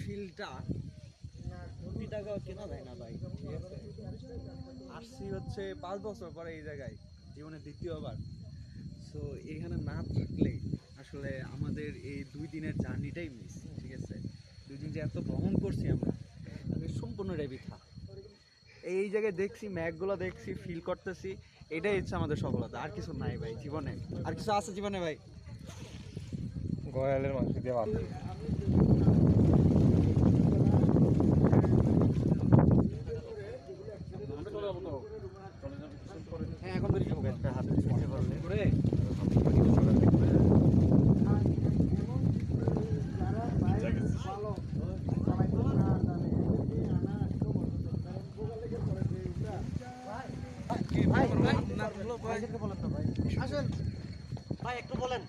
ফিলটা 20 টাকা কেনা যায় না ভাই, ঠিক আছে। আসছি হচ্ছে 5 বছর পরে এই জায়গায়, জীবনের দ্বিতীয়বার। সো এখানে না থাকলে আসলে আমাদের এই 2 দিনের জার্নিটাই মিস, ঠিক আছে। 2 দিন যে এত ভ্রমণ করছি আমরা, সম্পূর্ণটাই বৃথা। এই জায়গায় দেখছি, ম্যাগগুলো দেখছি, ফিল করতেছি, এটাই হচ্ছে আমাদের সফলতা। আর কিছু নাই ভাই জীবনে। আর কিছু আছে জীবনে ভাই? গয়ালের মাংস দিয়ে ভাত। হ্যাঁ, এখন বেরিয়ে যাবো, একটা হাতে ছুটতে পারলে করে। ভাই ভাই ভাই, আসেন ভাই, একটু বলেন।